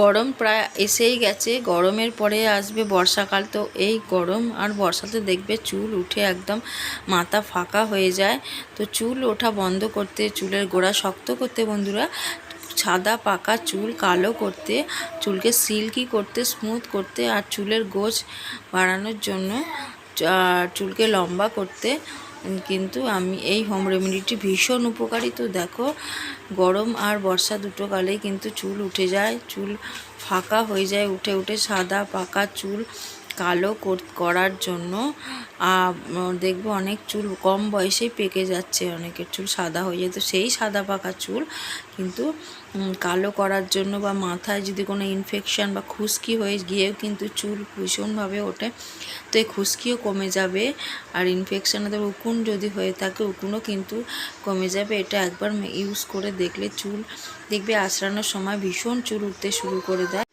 গরম প্রায় এসেই গেছে, গরমের পরে আসবে বর্ষাকাল। তো এই গরম আর বর্ষাতে দেখবে চুল উঠে একদম মাথা ফাঁকা হয়ে যায়। তো চুল ওঠা বন্ধ করতে, চুলের গোড়া শক্ত করতে বন্ধুরা, সাদা পাকা চুল কালো করতে, চুলকে সিল্কি করতে, স্মুথ করতে আর চুলের গোছ বাড়ানোর জন্য, চুলকে লম্বা করতে কিন্তু আমি এই হোম রেমেডিটি ভীষণ উপকারী। তো দেখো, গরম আর বর্ষা দুটো কালেই কিন্তু চুল উঠে যায়, চুল ফাঁকা হয়ে যায়, উঠে উঠে সাদা পাকা চুল কালো করার জন্য। দেখবো অনেক চুল কম বয়সেই পেকে যাচ্ছে, অনেকের চুল সাদা হয়ে যায়। তো সেই সাদা পাকা চুল কিন্তু কালো করার জন্য, বা মাথায় যদি কোনো ইনফেকশান বা খুশকি হয়ে গিয়েও কিন্তু চুল ভীষণভাবে ওঠে, তো এই খুশকিও কমে যাবে। আর ইনফেকশান উকুন যদি হয়ে থাকে, উকুনও কিন্তু কমে যাবে। এটা একবার ইউজ করে দেখলে চুল দেখবে আঁচড়ানোর সময় ভীষণ চুল উঠতে শুরু করে দেয়।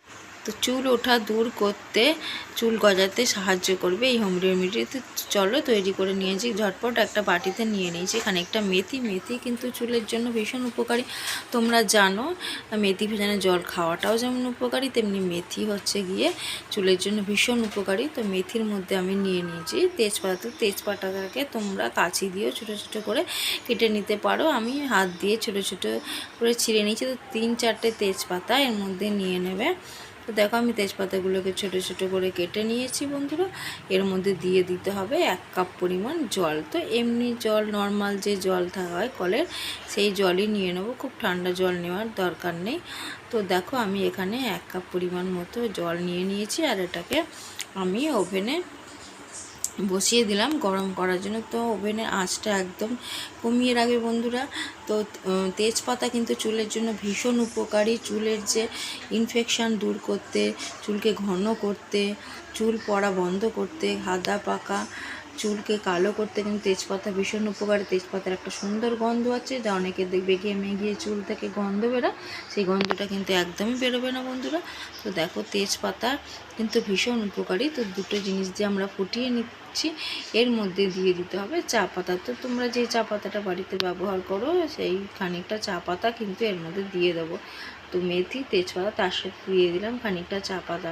তো চুল ওঠা দূর করতে, চুল গজাতে সাহায্য করবে এই হোম রেমেডি। তো চলো তৈরি করে নিয়েছি, ঝটপট একটা বাটিতে নিয়ে নিয়েছি খানিকটা মেথি। মেথি কিন্তু চুলের জন্য ভীষণ উপকারী, তোমরা জানো। মেথি ভেজানো জল খাওয়াটাও যেমন উপকারী, তেমনি মেথি হচ্ছে গিয়ে চুলের জন্য ভীষণ উপকারী। তো মেথির মধ্যে আমি নিয়ে নিয়েছি তেজপাতা। তো তেজপাতাটাকে তোমরা কাঁচি দিয়েও ছোটো ছোটো করে কেটে নিতে পারো, আমি হাত দিয়ে ছোটো ছোটো করে ছিঁড়ে নিয়েছি। তো 3-4টে তেজপাতা এর মধ্যে নিয়ে নেবে। তো দেখো আমি তেজপাতাগুলোকে ছোটো ছোটো করে কেটে নিয়েছি বন্ধুরা। এর মধ্যে দিয়ে দিতে হবে 1 কাপ পরিমাণ জল। তো এমনি জল, নর্মাল যে জল হয় কলের, সেই জলই নিয়ে নেবো, খুব ঠান্ডা জল নেওয়ার দরকার নেই। তো দেখো আমি এখানে 1 কাপ পরিমাণ মতো জল নিয়ে নিয়েছি, আর এটাকে আমি ওভেনে বসিয়ে দিলাম গরম করার জন্য। তো ওভেনের আঁচটা একদম কমিয়ে রাখবে বন্ধুরা। তো তেজপাতা কিন্তু চুলের জন্য ভীষণ উপকারী, চুলের যে ইনফেকশান দূর করতে, চুলকে ঘন করতে, চুল পড়া বন্ধ করতে, সাদা পাকা চুলকে কালো করতে কিন্তু তেজপাতা ভীষণ উপকারী। তেজপাতার একটা সুন্দর গন্ধ আছে, যা অনেকে দেখবে ঘেমে গিয়ে চুল থেকে গন্ধ বেরোয়, সেই গন্ধটা কিন্তু একদমই বেরোবে না বন্ধুরা। তো দেখো তেজপাতা কিন্তু ভীষণ উপকারী। তো দুটো জিনিস দিয়ে আমরা ফুটিয়ে নিচ্ছি, এর মধ্যে দিয়ে দিতে হবে চা পাতা। তো তোমরা যে চা পাতাটা বাড়িতে ব্যবহার করো, সেই খানিকটা চা পাতা কিন্তু এর মধ্যে দিয়ে দেবো। তো মেথি, তেজপাতা, তার সাথে দিয়ে দিলাম খানিকটা চা পাতা।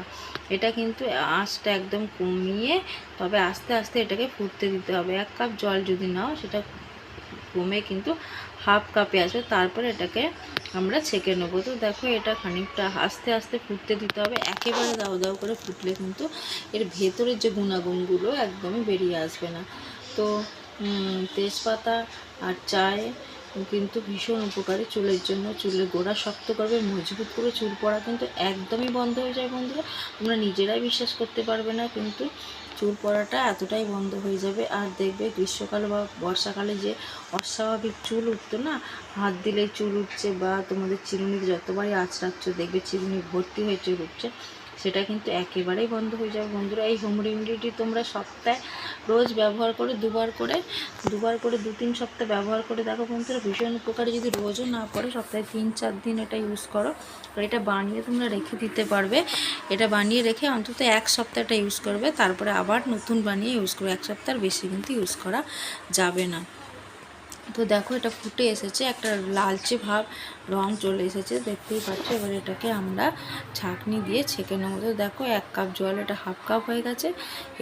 এটা কিন্তু আঁচটা একদম কমিয়ে, তবে আস্তে আস্তে এটাকে ফুটতে দিতে হবে। 1 কাপ জল যদি নাও, সেটা কমে কিন্তু হাফ কাপে আসবে, তারপরে এটাকে আমরা ছেঁকে নেবো। তো দেখো এটা খানিকটা আস্তে আস্তে ফুটতে দিতে হবে, একেবারে দাও দাও করে ফুটলে কিন্তু এর ভেতরের যে গুণাগুণগুলো একদমই বেরিয়ে আসবে না। তো তেজপাতা আর চায় কিন্তু ভীষণ উপকারী চুলের জন্য, চুলের গোড়া শক্ত করবে, মজবুত করে, চুল পড়া কিন্তু একদমই বন্ধ হয়ে যায় বন্ধুরা। তোমরা নিজেরাই বিশ্বাস করতে পারবে না, কিন্তু চুল পড়াটা এতটাই বন্ধ হয়ে যাবে। আর দেখবে গ্রীষ্মকালে বা বর্ষাকালে যে অস্বাভাবিক চুল উঠতো না, হাত দিলেই চুল উঠছে, বা তোমাদের চিরুনিতে যতবারই আঁচড়াচ্ছ দেখবে চিরুনি ভর্তি হয়ে চুল উঠছে, সেটা কিন্তু একেবারেই বন্ধ হয়ে যাবে বন্ধুরা। এই হোম রেমেডিটি তোমরা সপ্তাহে রোজ ব্যবহার করে, দুবার করে 2-3 সপ্তাহ ব্যবহার করে দেখো বন্ধুরা, ভীষণ উপকারী। যদি রোজও না পড়ে, সপ্তাহে 3-4 দিন এটা ইউজ করো। আর এটা বানিয়ে তোমরা রেখে দিতে পারবে। এটা বানিয়ে রেখে অন্তত 1 সপ্তাহ এটা ইউজ করবে, তারপরে আবার নতুন বানিয়ে ইউজ করবে। 1 সপ্তাহের বেশি কিন্তু ইউজ করা যাবে না। তো দেখো এটা ফুটে এসেছে, একটা লালচে ভাব রং চলে এসেছে, দেখতেই পাচ্ছ। এবার এটাকে আমরা ছাঁকনি দিয়ে ছেঁকে নেব। তো দেখো 1 কাপ জল, এটা হাফ কাপ হয়ে গেছে।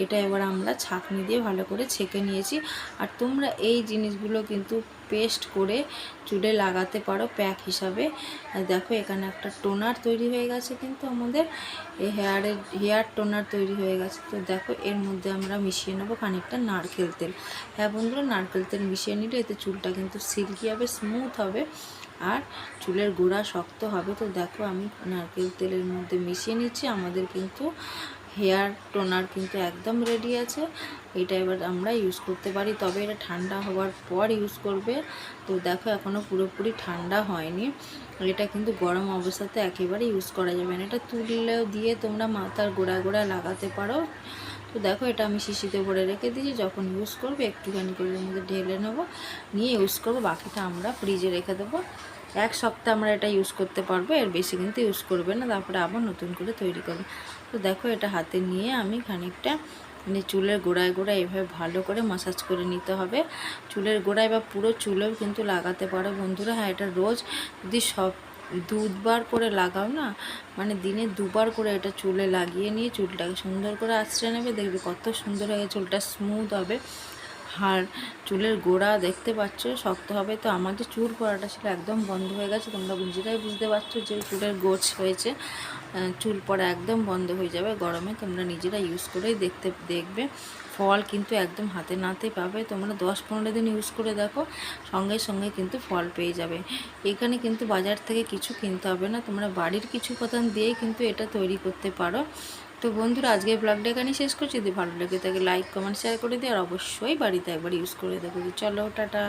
এটা এবার আমরা ছাঁকনি দিয়ে ভালো করে ছেঁকে নিয়েছি। আর তোমরা এই জিনিসগুলো কিন্তু পেস্ট করে চুলে লাগাতে পারো প্যাক হিসাবে। দেখো এখানে একটা টোনার তৈরি হয়ে গেছে, কিন্তু আমাদের এই হেয়ার টোনার তৈরি হয়ে গেছে। তো দেখো এর মধ্যে আমরা মিশিয়ে নেবো খানিকটা নারকেল তেল। হ্যাঁ বন্ধুরা, নারকেল তেল মিশিয়ে নিলে এতে চুলটা কিন্তু সিল্কি হবে, স্মুথ হবে, আর চুলের গোড়া শক্ত হবে। তো দেখো আমি নারকেল তেলের মধ্যে মিশিয়ে নিচ্ছি। আমাদের কিন্তু হেয়ার টোনার কিন্তু একদম রেডি আছে। এটা এবার আমরা ইউজ করতে পারি, তবে এটা ঠান্ডা হওয়ার পর ইউজ করবে। তো দেখো এখনও পুরোপুরি ঠান্ডা হয়নি, এটা কিন্তু গরম অবস্থাতে একেবারে ইউজ করা যাবে না। এটা তুললেও দিয়ে তোমরা মাথার গোড়া গোড়া লাগাতে পারো। তো দেখো এটা আমি শিশিতে ভরে রেখে দিয়েছি, যখন ইউজ করবে একটুখানি করে এর মধ্যে ঢেলে নেবো, নিয়ে ইউজ করবো। বাকিটা আমরা ফ্রিজে রেখে দেবো। 1 সপ্তাহ আমরা এটা ইউজ করতে পারবো, এর বেশি কিন্তু ইউজ করবে না, তারপরে আবার নতুন করে তৈরি করবে। তো দেখো এটা হাতে নিয়ে আমি খানিকটা চুলের গোড়ায় গোড়ায় এভাবে ভালো করে মাসাজ করে নিতে হবে। চুলের গোড়ায় বা পুরো চুলেও কিন্তু লাগাতে পারো বন্ধুরা। হ্যাঁ, এটা রোজ যদি দুবার করে লাগাও না, মানে দিনে দুবার করে এটা চুলে লাগিয়ে নিয়ে চুলটাকে সুন্দর করে আঁচড়ে নেবে, দেখবে কত সুন্দর হয়ে চুলটা স্মুথ হবে। আর চুলের গোড়া দেখতে পাচ্ছ শক্ত হবে। তো আমার যে চুল পড়াটা ছিল একদম বন্ধ হয়ে গেছে, তোমরা নিজেরাই বুঝতে পারছো যে চুলের গোছ হয়েছে। চুল পড়া একদম বন্ধ হয়ে যাবে গরমে, তোমরা নিজেরা ইউজ করেই দেখবে ফল কিন্তু একদম হাতে নাতে পাবে। তোমরা 10-15 দিন ইউজ করে দেখো, সঙ্গে সঙ্গে কিন্তু ফল পেয়ে যাবে। এখানে কিন্তু বাজার থেকে কিছু কিনতে হবে না, তোমরা বাড়ির কিছু উপাদান দিয়েই কিন্তু এটা তৈরি করতে পারো। তো বন্ধুরা, আজকের ব্লগটা এখানে শেষ করছি। যদি ভালো লাগে তাকে লাইক কমেন্ট শেয়ার করে দিও, আর অবশ্যই বাড়িতে একবার ইউজ করে দেখো। চলো টাটা।